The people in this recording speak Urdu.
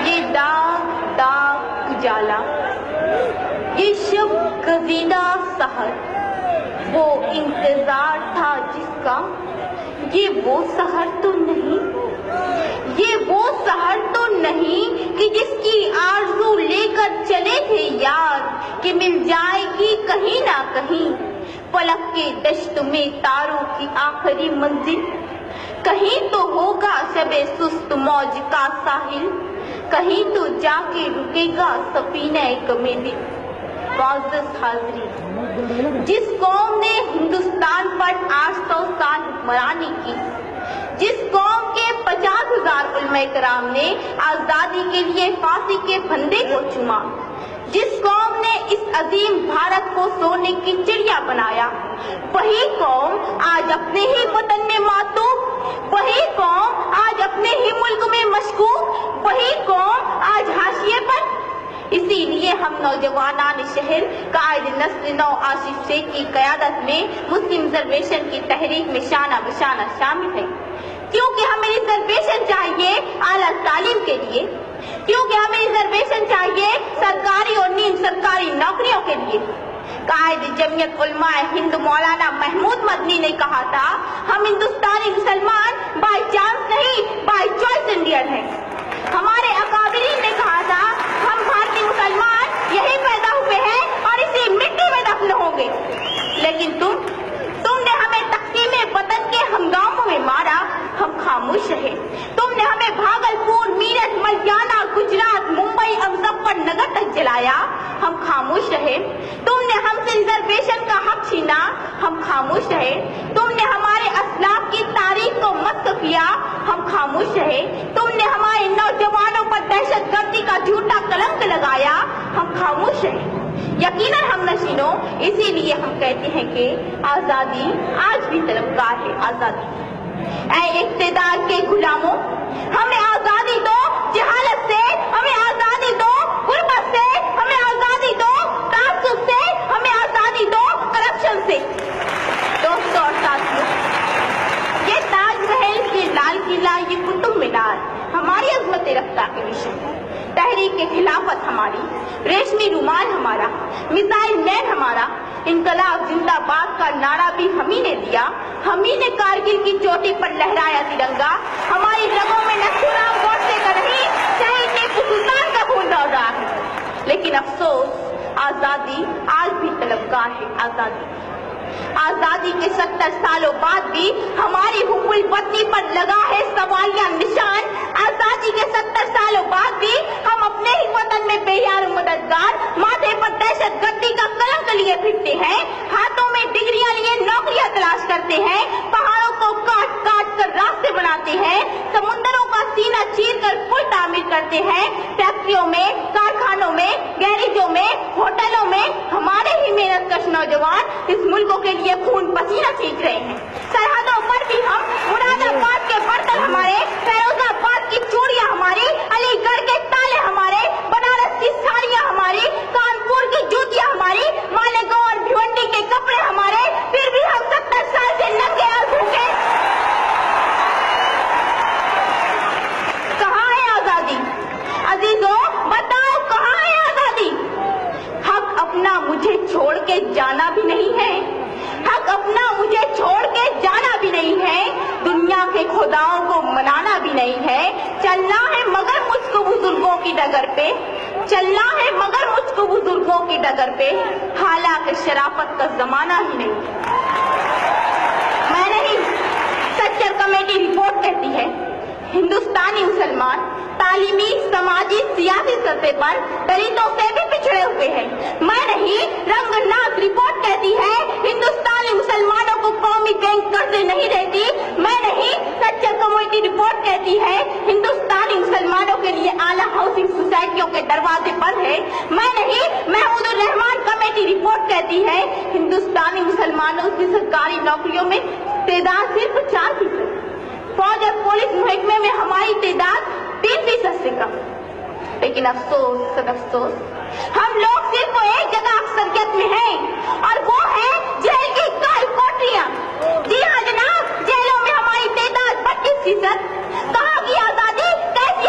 یہ داغ داغ اجالا، یہ شب گزیدہ سحر، وہ انتظار تھا جس کا، یہ وہ سحر تو نہیں، یہ وہ سحر تو نہیں کہ جس کی آرزو لے کر چلے تھے یار کہ مل جائے گی کہیں نہ کہیں، فلک کے دشت میں تاروں کی آخری منزل، کہیں تو ہوگا شب سست موج کا ساحل، کہیں تو جا کے رکے گا سفینہ غم دل۔ معزز حاضرین، جس قوم نے ہندوستان پر 800 سال حکمرانی کی، جس قوم کے 50,000 علماء کرام نے آزادی کے لیے پھانسی کے پھندے کو چوما، جس قوم نے اس عظیم بھارت کو سونے کی چڑیا بنایا، وہی قوم آج اپنے ہی وطن میں ماتوب، وہی قوم آج اپنے ہی ملک میں مشکوک، وہی قوم آج حاشیے پر۔ اسی لیے ہم نوجوانان شہر قائد نسل نو آصف شیخ کی قیادت میں مسلم ریزرویشن کی تحریک میں شانہ بشانہ شامل ہیں، کیونکہ ہمیں ریزرویشن چاہیے اعلیٰ تعلیم کے لیے، کیونکہ ہمیں ریزرویشن چاہیے سرکاری اور نیم سرکاری نوکریوں کے لیے۔ قائد جمعیت علماء ہند مولانا محمود مدنی نے کہا تھا، ہم ہندوستانی مسلمان بائی چانس نہیں بائی چوائس انڈین ہیں۔ ہمارے اکابرین نے کہا تھا، ہم بھارتی مسلمان یہی پیدا ہوئے ہیں اور اسی مٹی میں دفن ہوں گے، لیکن تم نے ہمیں تقسیم وطن کے ہنگاموں میں مارا، ہم خاموش رہے۔ تم نے ہمیں بھاگلپور، میرٹھ، ملیالہ، گجرات، ممبئی اور مظفر نگر تک جلایا، ہم خاموش رہے۔ تم نے ہم سے ریزرویشن کا حق چھینا، ہم خاموش رہے۔ تم نے ہمارے اسلاف کی تاریخ کو مسخ کیا، ہم خاموش رہے۔ تم نے ہمارے نوجوانوں پر دہشت گردی کا جھوٹا کلنک لگایا، ہم خاموش رہے۔ یقیناً ہم نشینوں، اسی لیے ہم کہتے ہیں کہ آزادی آج بھی طلبگار ہے۔ آزادی اے اقتدار کے غلاموں، ہمیں آزادی دو جہالت سے، ہمیں آزادی دو غربت سے، ہمیں آزادی دو تعصب سے، ہمیں آزادی دو کرپشن سے۔ دوستوں اور ساتھیوں، یہ تاج محل، یہ لال قلعہ، یہ قطب مینار ہماری عظمت رفتار کے نشان ہے۔ تحریک خلافت ہماری، ریشمی رومال ہمارا، میزائل مین ہمارا، انقلاب زندہ باد کا نعرہ بھی ہم ہی نے دیا، ہم ہی نے کارگل کی چوٹی پر لہرایا ترنگا، ہماری رگوں میں نصرالله گوڈسے کا نہیں، شہید ٹیپو سلطان کا خون دوڑ رہا ہے۔ لیکن افسوس، آزادی آج بھی طلبگار ہے۔ آزادی کے 70 سالوں بعد بھی ہماری حب الوطنی پر لگا ہے سوالیہ نشان۔ آزادی کے 70 سالوں بعد بھی ہم اپنے ہی وطن میں بے یار و مددگار، ماتھے پر دہشت گردی کا کلنک لیے پھرتے ہیں، ہاتھوں میں ڈگریاں لیے نوکریاں تلاش کرتے ہیں، پہاڑوں کو کاٹ کاٹ کر راستے بناتے ہیں، سمندروں کا سینہ چیر کر پل تعمیر کرتے ہیں، فیکٹریوں میں، کارخانوں میں، گیریجوں میں، ہوٹلوں میں ہمارے ہی محنت کش نوجوان اس ملک کے لیے خون پسینہ سینچ رہے ہیں۔ سرحدوں پر بھی ہم، مراد آباد کے برتن ہمارے، فیروز آباد کی چوڑیاں ہماری، علی گڑھ کے تالے ہمارے، بنارس کی ساڑیاں ہماری، کانپور کی جوتیاں ہماری، مالیگاؤں اور بھیونڈی کے کپڑے ہمارے، پھر بھی ہم 70 سال سے ننگے اور بھوکے۔ کہاں ہے آزادی؟ عزیزوں بتاؤ کہاں ہے آزادی؟ حق اپنا مجھے چھوڑ کے جانا بھی نہیں ہے، حق اپنا مجھے چھوڑ کے جانا بھی نہیں ہے، دنیا کے خداؤں کو منانا بھی نہیں ہے، چلنا ہے مگر مجھ کو بزرگوں کی ڈگر پہ، چلنا ہے مگر مجھ کو بزرگوں کی ڈگر پہ، حالانکہ شرافت کا زمانہ ہی نہیں ہے۔ میں نہیں، سچر کمیٹی رپورٹ کہتی ہے، ہندوستانی مسلمان تعلیمی، سماجی، سیاسی سطح پر دلتوں سے بھی پچھڑے ہوئے ہیں۔ میں نہیں، رنگ ناز رپورٹ کہتی ہے، ہندوستانی مسلمانوں کو قومی بینک قرضے نہیں دیتی۔ میں نہیں، سچر کمیٹی رپورٹ کہتی ہے، ہندوستانی مسلمانوں کے لیے اعلیٰ ہاؤسنگ سوسائٹیوں کے دروازے بند ہیں۔ میں نہیں، محمود الرحمان کمیٹی رپورٹ کہتی ہے، ہندوستانی مسلمانوں کی سرکاری نوکریوں میں تعداد صرف 4%، فوج اور پولیس محکمے میں ہماری تعداد 3% سے کم۔ لیکن افسوس افسوس، ہم لوگ صرف ایک جگہ اکثریت میں ہیں اور وہ ہے جیل کی کال کوٹریاں۔ جی ہاں جناب، جیلوں میں ہماری تعداد 32%۔ کہاں کی آزادی؟ کیسی